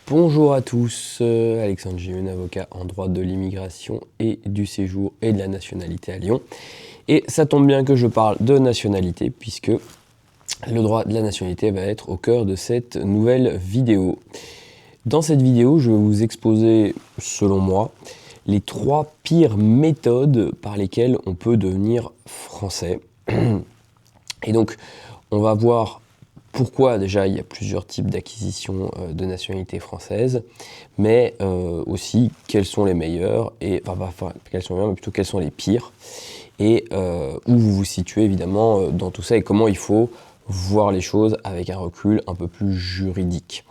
Bonjour à tous, Alexandre Gimune, avocat en droit de l'immigration et du séjour et de la nationalité à Lyon. Et ça tombe bien que je parle de nationalité puisque le droit de la nationalité va être au cœur de cette nouvelle vidéo. Dans cette vidéo, je vais vous exposer, selon moi, les 3 pires méthodes par lesquelles on peut devenir français. Et donc, on va voir pourquoi déjà il y a plusieurs types d'acquisition de nationalité française, mais aussi quels sont les meilleurs, et quels sont les meilleurs, mais plutôt quels sont les pires, et où vous vous situez évidemment dans tout ça, et comment il faut voir les choses avec un recul un peu plus juridique.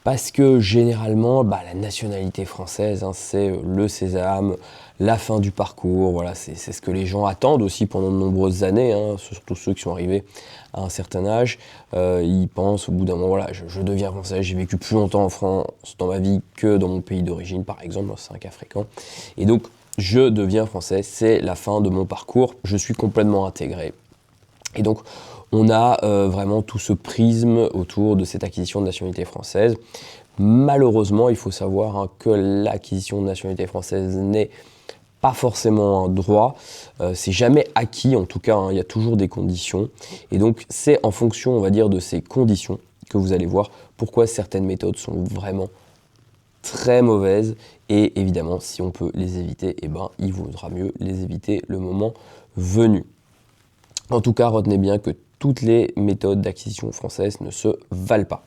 Parce que généralement, la nationalité française, c'est le sésame, la fin du parcours, voilà, c'est ce que les gens attendent aussi pendant de nombreuses années, surtout ceux qui sont arrivés à un certain âge. Ils pensent au bout d'un moment, voilà, je deviens français, j'ai vécu plus longtemps en France dans ma vie que dans mon pays d'origine, par exemple, c'est un cas fréquent. Et donc, je deviens français, c'est la fin de mon parcours, je suis complètement intégré. Et donc, on a vraiment tout ce prisme autour de cette acquisition de nationalité française. Malheureusement, il faut savoir que l'acquisition de nationalité française n'est pas forcément un droit, c'est jamais acquis en tout cas, il y a toujours des conditions. Et donc, c'est en fonction, on va dire, de ces conditions que vous allez voir pourquoi certaines méthodes sont vraiment très mauvaises. Et évidemment, si on peut les éviter, il vaudra mieux les éviter le moment venu. En tout cas, retenez bien que toutes les méthodes d'acquisition française ne se valent pas.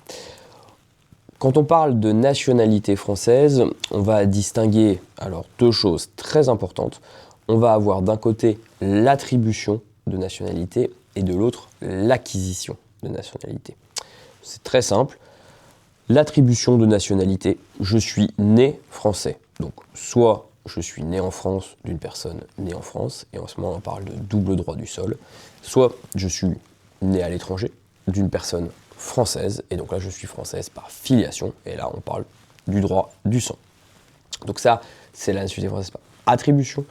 Quand on parle de nationalité française, on va distinguer alors 2 choses très importantes. On va avoir d'un côté l'attribution de nationalité et de l'autre l'acquisition de nationalité. C'est très simple. L'attribution de nationalité, je suis né français. Donc soit je suis né en France d'une personne née en France, et en ce moment on parle de double droit du sol, soit je suis né à l'étranger d'une personne française, et donc là je suis française par filiation, et là on parle du droit du sang. Donc ça, c'est la nationalité française par attribution,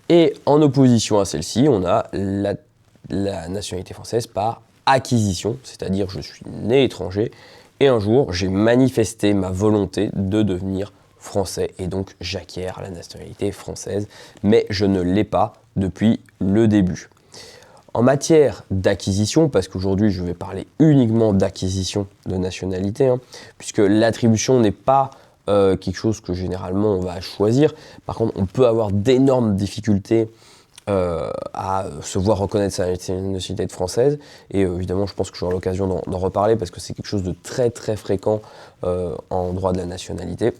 et en opposition à celle-ci, on a la nationalité française par acquisition, c'est-à-dire je suis né étranger, et un jour j'ai manifesté ma volonté de devenir français, et donc j'acquiers la nationalité française, mais je ne l'ai pas depuis le début. En matière d'acquisition, parce qu'aujourd'hui je vais parler uniquement d'acquisition de nationalité, puisque l'attribution n'est pas quelque chose que généralement on va choisir. Par contre, on peut avoir d'énormes difficultés à se voir reconnaître sa nationalité française, et évidemment je pense que j'aurai l'occasion d'en reparler parce que c'est quelque chose de très très fréquent en droit de la nationalité.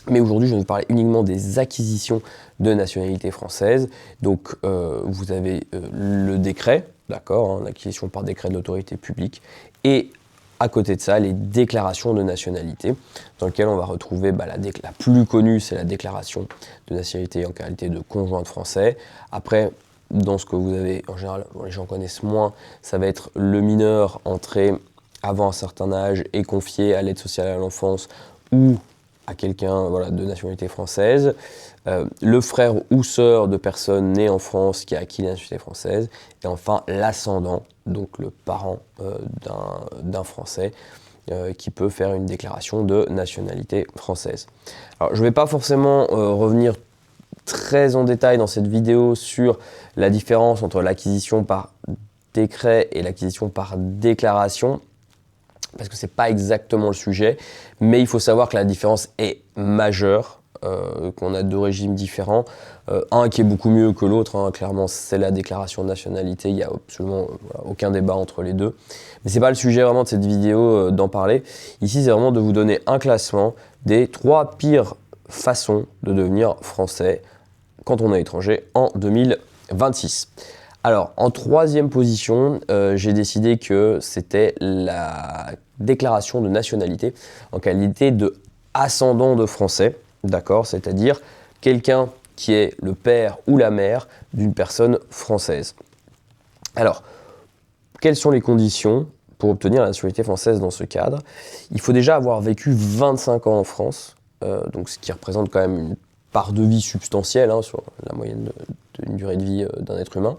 Mais aujourd'hui, je vais vous parler uniquement des acquisitions de nationalité française. Donc, vous avez le décret, d'accord, l'acquisition par décret de l'autorité publique, et à côté de ça, les déclarations de nationalité, dans lesquelles on va retrouver la plus connue, c'est la déclaration de nationalité en qualité de conjoint de français. Après, dans ce que vous avez, en général, les gens connaissent moins, ça va être le mineur entré avant un certain âge et confié à l'aide sociale à l'enfance ou à quelqu'un de nationalité française, le frère ou sœur de personnes nées en France qui a acquis la nationalité française, et enfin l'ascendant, donc le parent d'un Français qui peut faire une déclaration de nationalité française. Alors je ne vais pas forcément revenir très en détail dans cette vidéo sur la différence entre l'acquisition par décret et l'acquisition par déclaration, parce que c'est pas exactement le sujet, mais il faut savoir que la différence est majeure, qu'on a 2 régimes différents, un qui est beaucoup mieux que l'autre, clairement c'est la déclaration de nationalité, il n'y a absolument aucun débat entre les deux, mais c'est pas le sujet vraiment de cette vidéo d'en parler. Ici c'est vraiment de vous donner un classement des 3 pires façons de devenir français quand on est étranger en 2026. Alors, en 3e position, j'ai décidé que c'était la déclaration de nationalité en qualité de ascendant de français, d'accord, c'est-à-dire quelqu'un qui est le père ou la mère d'une personne française. Alors, quelles sont les conditions pour obtenir la nationalité française dans ce cadre? Il faut déjà avoir vécu 25 ans en France, donc ce qui représente quand même une part de vie substantielle sur la moyenne d'une durée de vie d'un être humain.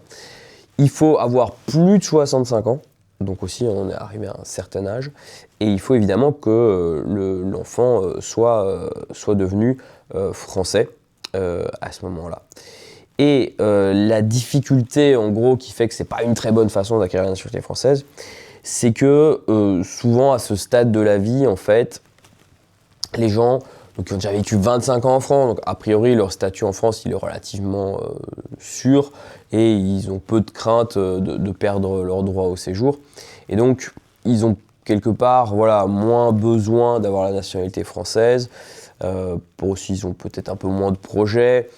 Il faut avoir plus de 65 ans, Donc aussi, on est arrivé à un certain âge. Et il faut évidemment que l'enfant soit devenu français à ce moment-là. Et la difficulté, en gros, qui fait que c'est pas une très bonne façon d'acquérir la nationalité française, c'est que souvent, à ce stade de la vie, en fait, les gens qui ont déjà vécu 25 ans en France, donc a priori, leur statut en France, il est relativement sûr, et ils ont peu de crainte de perdre leur droit au séjour. Et donc, ils ont quelque part moins besoin d'avoir la nationalité française. Pour aussi, ils ont peut-être un peu moins de projets.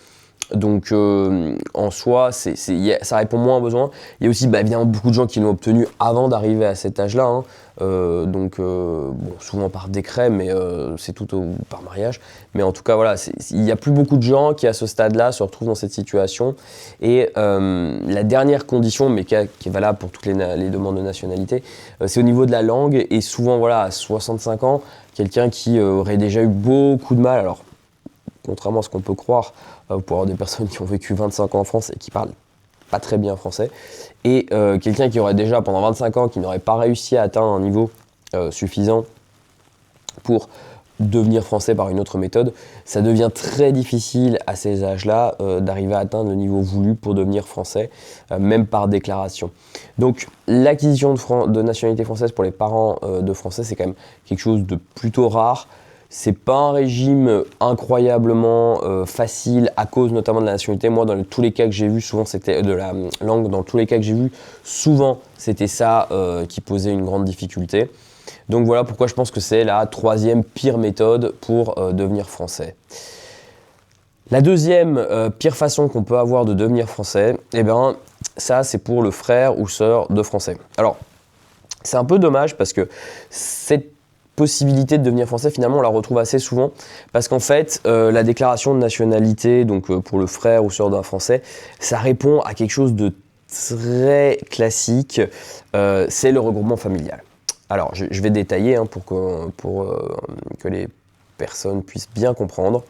Donc en soi, ça répond moins aux besoins. Il y a aussi évidemment beaucoup de gens qui l'ont obtenu avant d'arriver à cet âge-là. Hein. Souvent par décret, mais c'est par mariage. Mais en tout cas, il n'y a plus beaucoup de gens qui à ce stade-là se retrouvent dans cette situation. Et la dernière condition, mais qui est valable pour toutes les demandes de nationalité, c'est au niveau de la langue. Et souvent, à 65 ans, quelqu'un qui aurait déjà eu beaucoup de mal. Alors, contrairement à ce qu'on peut croire, pour avoir des personnes qui ont vécu 25 ans en France et qui parlent pas très bien français, et quelqu'un qui aurait déjà pendant 25 ans, qui n'aurait pas réussi à atteindre un niveau suffisant pour devenir français par une autre méthode, ça devient très difficile à ces âges-là d'arriver à atteindre le niveau voulu pour devenir français, même par déclaration. Donc l'acquisition de nationalité française pour les parents de français, c'est quand même quelque chose de plutôt rare. C'est pas un régime incroyablement facile à cause notamment de la nationalité. Moi, dans tous les cas que j'ai vus, souvent c'était de la langue. Dans tous les cas que j'ai vus, souvent c'était ça qui posait une grande difficulté. Donc voilà pourquoi je pense que c'est la troisième pire méthode pour devenir français. La deuxième pire façon qu'on peut avoir de devenir français, ça c'est pour le frère ou sœur de français. Alors, c'est un peu dommage parce que cette possibilité de devenir français, finalement, on la retrouve assez souvent parce qu'en fait, la déclaration de nationalité, donc pour le frère ou sœur d'un Français, ça répond à quelque chose de très classique, c'est le regroupement familial. Alors, je vais détailler pour que les personnes puissent bien comprendre.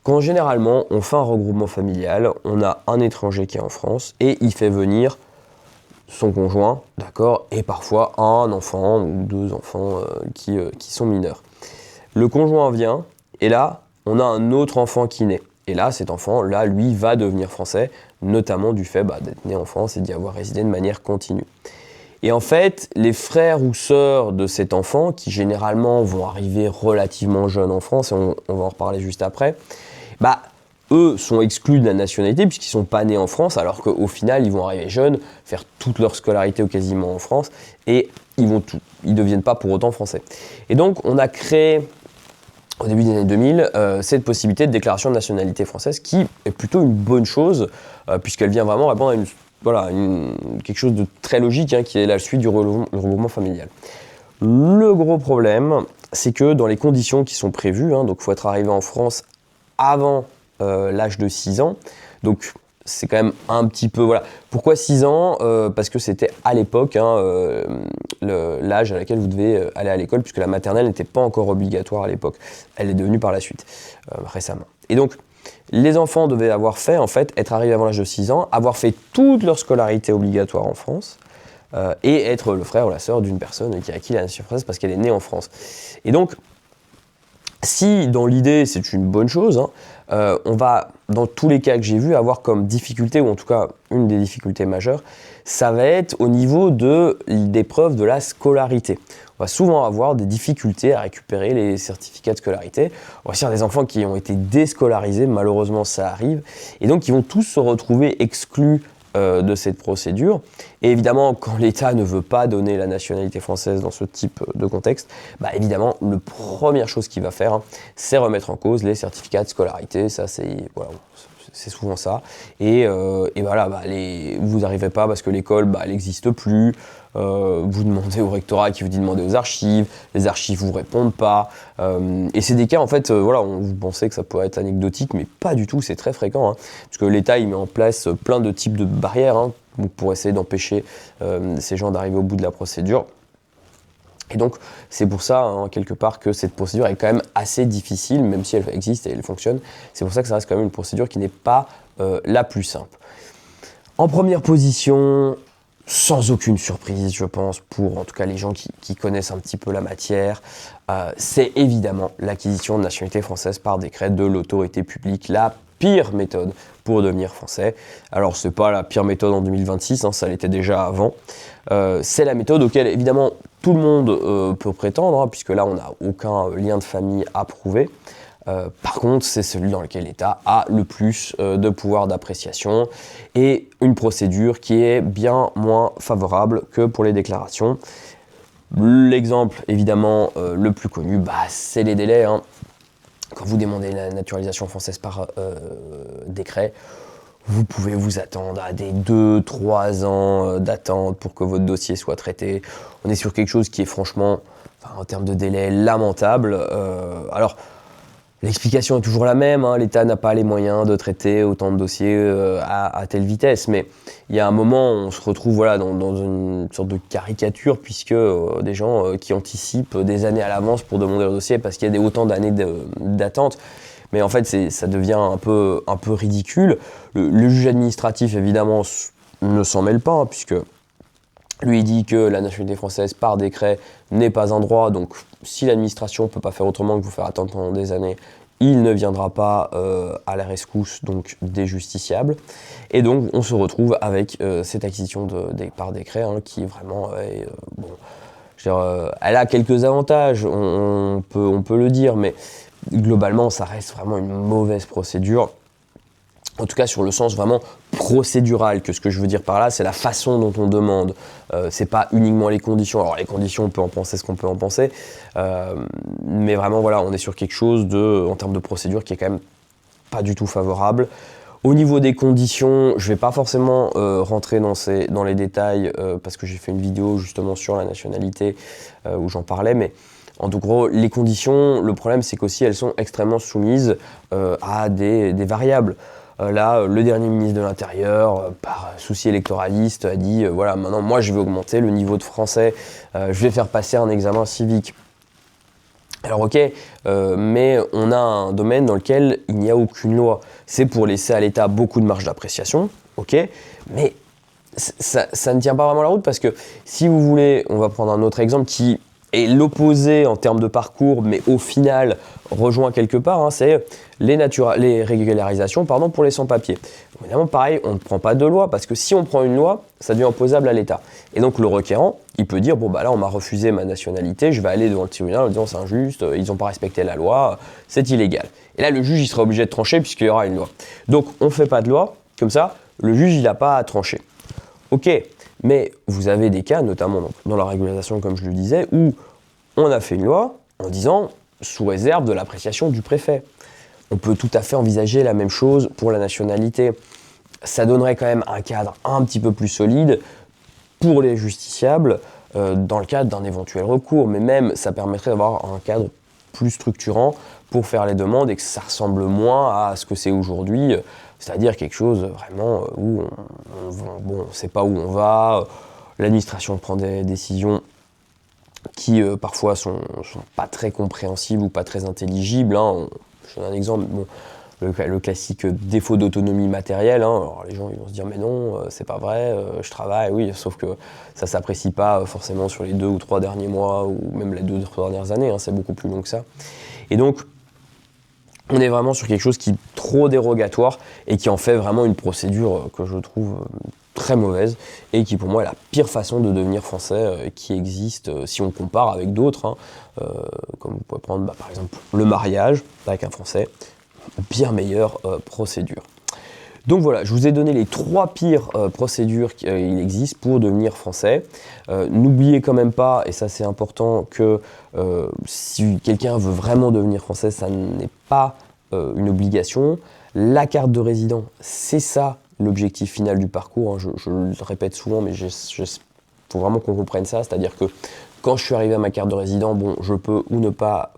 Quand généralement, on fait un regroupement familial, on a un étranger qui est en France et il fait venir son conjoint, d'accord, et parfois un enfant ou deux enfants qui sont mineurs. Le conjoint vient, et là, on a un autre enfant qui naît. Et là, cet enfant, lui, va devenir français, notamment du fait d'être né en France et d'y avoir résidé de manière continue. Et en fait, les frères ou sœurs de cet enfant, qui généralement vont arriver relativement jeunes en France, et on va en reparler juste après, eux sont exclus de la nationalité puisqu'ils ne sont pas nés en France, alors qu'au final, ils vont arriver jeunes, faire toute leur scolarité ou quasiment en France, et ils ne deviennent pas pour autant français. Et donc, on a créé, au début des années 2000, cette possibilité de déclaration de nationalité française, qui est plutôt une bonne chose, puisqu'elle vient vraiment répondre à quelque chose de très logique, qui est la suite du regroupement familial. Le gros problème, c'est que dans les conditions qui sont prévues, donc il faut être arrivé en France avant l'âge de 6 ans, donc c'est quand même un petit peu... Pourquoi 6 ans parce que c'était à l'époque l'âge à laquelle vous devez aller à l'école, puisque la maternelle n'était pas encore obligatoire à l'époque. Elle est devenue par la suite, récemment. Et donc, les enfants devaient être arrivés avant l'âge de 6 ans, avoir fait toute leur scolarité obligatoire en France, et être le frère ou la sœur d'une personne qui a acquis la nationalité française parce qu'elle est née en France. Et donc, si dans l'idée c'est une bonne chose, on va, dans tous les cas que j'ai vus, avoir comme difficulté, ou en tout cas une des difficultés majeures, ça va être au niveau des preuves de la scolarité. On va souvent avoir des difficultés à récupérer les certificats de scolarité. On va avoir des enfants qui ont été déscolarisés, malheureusement ça arrive, et donc ils vont tous se retrouver exclus de cette procédure. Et évidemment, quand l'État ne veut pas donner la nationalité française dans ce type de contexte, évidemment, la première chose qu'il va faire, c'est remettre en cause les certificats de scolarité. Ça, c'est souvent ça. Et vous n'arrivez pas parce que l'école, elle n'existe plus. Vous demandez au rectorat qui vous dit de demander aux archives, les archives vous répondent pas, et c'est des cas vous pensez que ça pourrait être anecdotique, mais pas du tout, c'est très fréquent, parce que l'État il met en place plein de types de barrières pour essayer d'empêcher ces gens d'arriver au bout de la procédure. Et donc c'est pour ça quelque part que cette procédure est quand même assez difficile, même si elle existe et elle fonctionne. C'est pour ça que ça reste quand même une procédure qui n'est pas la plus simple. En première position, sans aucune surprise, je pense, pour en tout cas les gens qui connaissent un petit peu la matière, c'est évidemment l'acquisition de nationalité française par décret de l'autorité publique, la pire méthode pour devenir français. Alors c'est pas la pire méthode en 2026, ça l'était déjà avant. C'est la méthode auquel évidemment tout le monde peut prétendre, puisque là on n'a aucun lien de famille à prouver. Par contre, c'est celui dans lequel l'État a le plus de pouvoir d'appréciation et une procédure qui est bien moins favorable que pour les déclarations. L'exemple, évidemment, le plus connu, c'est les délais. Quand vous demandez la naturalisation française par décret, vous pouvez vous attendre à des 2-3 ans d'attente pour que votre dossier soit traité. On est sur quelque chose qui est franchement, en termes de délai, lamentable. Alors, l'explication est toujours la même, l'État n'a pas les moyens de traiter autant de dossiers à telle vitesse, mais il y a un moment où on se retrouve dans une sorte de caricature, puisque des gens qui anticipent des années à l'avance pour demander leur dossier parce qu'il y a autant d'années d'attente. Mais en fait, ça devient un peu ridicule. Le juge administratif, évidemment, ne s'en mêle pas, puisque lui, il dit que la nationalité française, par décret, n'est pas un droit. Donc, si l'administration ne peut pas faire autrement que vous faire attendre pendant des années, il ne viendra pas à la rescousse donc, des justiciables. Et donc, on se retrouve avec cette acquisition par décret, qui vraiment est... elle a quelques avantages, on peut le dire, mais globalement, ça reste vraiment une mauvaise procédure. En tout cas, sur le sens vraiment procédural, que ce que je veux dire par là, c'est la façon dont on demande. C'est pas uniquement les conditions. Alors les conditions, on peut en penser ce qu'on peut en penser, mais vraiment on est sur quelque chose en termes de procédure qui est quand même pas du tout favorable. Au niveau des conditions, je vais pas forcément rentrer dans les détails parce que j'ai fait une vidéo justement sur la nationalité où j'en parlais, mais en tout gros, les conditions, le problème c'est qu'aussi elles sont extrêmement soumises à des variables. Là, le dernier ministre de l'Intérieur, par souci électoraliste, a dit maintenant moi je vais augmenter le niveau de français, je vais faire passer un examen civique. Alors ok, mais on a un domaine dans lequel il n'y a aucune loi. C'est pour laisser à l'État beaucoup de marge d'appréciation, ok, mais ça ne tient pas vraiment la route parce que si vous voulez, on va prendre un autre exemple qui est l'opposé en termes de parcours, mais au final rejoint quelque part, c'est les régularisations pour les sans-papiers. Évidemment, pareil, on ne prend pas de loi, parce que si on prend une loi, ça devient opposable à l'État. Et donc le requérant, il peut dire, là on m'a refusé ma nationalité, je vais aller devant le tribunal en disant c'est injuste, ils n'ont pas respecté la loi, c'est illégal. Et là le juge il sera obligé de trancher puisqu'il y aura une loi. Donc on ne fait pas de loi, comme ça, le juge il n'a pas à trancher. Ok, mais vous avez des cas, notamment dans la régularisation comme je le disais, où on a fait une loi en disant sous réserve de l'appréciation du préfet. On peut tout à fait envisager la même chose pour la nationalité. Ça donnerait quand même un cadre un petit peu plus solide pour les justiciables dans le cadre d'un éventuel recours, mais même ça permettrait d'avoir un cadre plus structurant pour faire les demandes et que ça ressemble moins à ce que c'est aujourd'hui, c'est-à-dire quelque chose vraiment où on ne sait pas où on va, l'administration prend des décisions qui parfois sont pas très compréhensibles ou pas très intelligibles. Je donne un exemple, le classique défaut d'autonomie matérielle. Alors les gens ils vont se dire mais non, c'est pas vrai, je travaille, oui, sauf que ça s'apprécie pas forcément sur les 2 ou 3 derniers mois ou même les 2 ou 3 dernières années, c'est beaucoup plus long que ça. Et donc on est vraiment sur quelque chose qui est trop dérogatoire et qui en fait vraiment une procédure que je trouve très mauvaise et qui pour moi est la pire façon de devenir français qui existe si on compare avec d'autres, comme vous pouvez prendre par exemple le mariage avec un français, bien meilleure procédure. Donc voilà, je vous ai donné les 3 pires procédures qu'il existe pour devenir français. N'oubliez quand même pas, et ça c'est important, que si quelqu'un veut vraiment devenir français, ça n'est pas une obligation. La carte de résident, c'est ça l'objectif final du parcours. Je le répète souvent, mais il faut vraiment qu'on comprenne ça. C'est-à-dire que quand je suis arrivé à ma carte de résident, je peux ou ne pas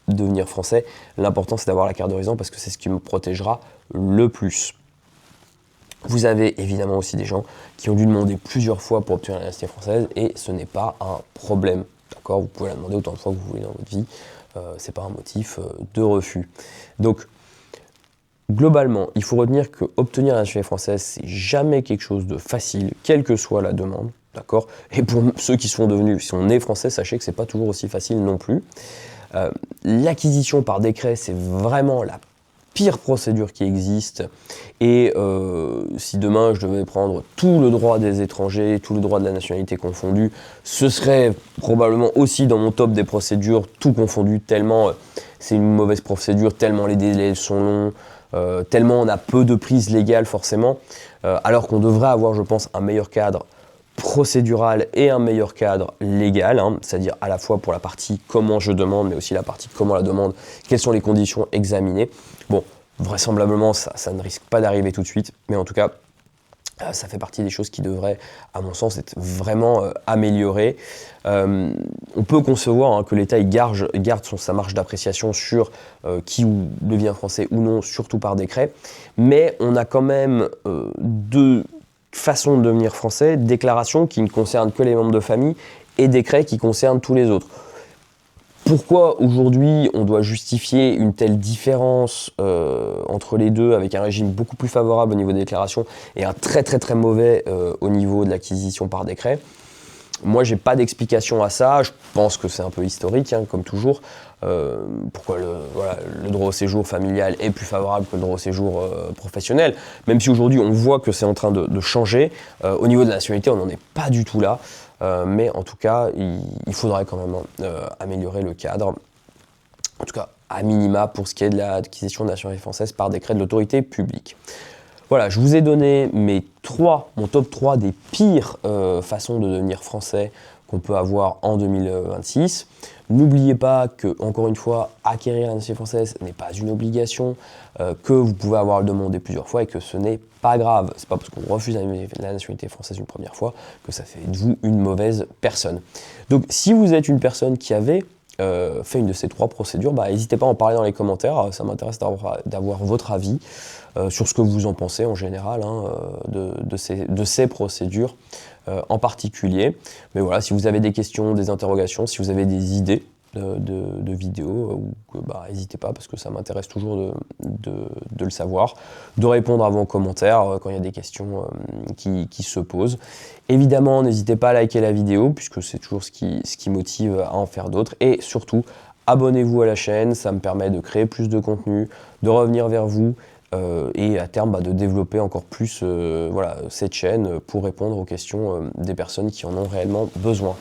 devenir français. L'important c'est d'avoir la carte de résident parce que c'est ce qui me protégera le plus. Vous avez évidemment aussi des gens qui ont dû demander plusieurs fois pour obtenir la nationalité française et ce n'est pas un problème. D'accord, vous pouvez la demander autant de fois que vous voulez dans votre vie. C'est pas un motif de refus. Donc, globalement, il faut retenir que obtenir la nationalité française, c'est jamais quelque chose de facile, quelle que soit la demande. d'accord? Et pour ceux qui sont nés français, sachez que c'est pas toujours aussi facile non plus. L'acquisition par décret, c'est vraiment la pire procédure qui existe. Et si demain je devais prendre tout le droit des étrangers, tout le droit de la nationalité confondu, ce serait probablement aussi dans mon top des procédures, tout confondu, tellement c'est une mauvaise procédure, tellement les délais sont longs, tellement on a peu de prise légale forcément, alors qu'on devrait avoir, je pense, un meilleur cadre procédural et un meilleur cadre légal, hein, c'est-à-dire à la fois pour la partie comment je demande, mais aussi la partie comment la demande, quelles sont les conditions examinées. Bon, vraisemblablement, ça ne risque pas d'arriver tout de suite, mais en tout cas, ça fait partie des choses qui devraient, à mon sens, être vraiment améliorées. On peut concevoir hein, que l'État garde sa marge d'appréciation sur qui devient français ou non, surtout par décret, mais on a quand même deux façons de devenir français, déclaration qui ne concerne que les membres de famille et décret qui concerne tous les autres. Pourquoi aujourd'hui on doit justifier une telle différence entre les deux avec un régime beaucoup plus favorable au niveau des déclarations et un très très très mauvais au niveau de l'acquisition par décret? Moi j'ai pas d'explication à ça, je pense que c'est un peu historique hein, comme toujours. Pourquoi le droit au séjour familial est plus favorable que le droit au séjour professionnel, même si aujourd'hui on voit que c'est en train de changer. Au niveau de la nationalité on n'en est pas du tout là. Mais en tout cas, il faudrait quand même améliorer le cadre, en tout cas à minima pour ce qui est de l'acquisition de la nationalité française par décret de l'autorité publique. Voilà, je vous ai donné mon top 3 des pires façons de devenir français qu'on peut avoir en 2026. N'oubliez pas que, encore une fois, acquérir la nationalité française n'est pas une obligation, que vous pouvez avoir le demandé plusieurs fois et que ce n'est pas grave. C'est pas parce qu'on refuse la nationalité française une première fois que ça fait de vous une mauvaise personne. Donc si vous êtes une personne qui avait fait une de ces 3 procédures, n'hésitez pas à en parler dans les commentaires, ça m'intéresse d'avoir votre avis sur ce que vous en pensez en général hein, de ces procédures en particulier. Mais voilà, si vous avez des questions, des interrogations, si vous avez des idées de vidéos, n'hésitez pas parce que ça m'intéresse toujours de le savoir, de répondre à vos commentaires quand il y a des questions qui se posent. Évidemment, n'hésitez pas à liker la vidéo puisque c'est toujours ce qui motive à en faire d'autres et surtout, abonnez-vous à la chaîne, ça me permet de créer plus de contenu, de revenir vers vous et à terme de développer encore plus cette chaîne pour répondre aux questions des personnes qui en ont réellement besoin.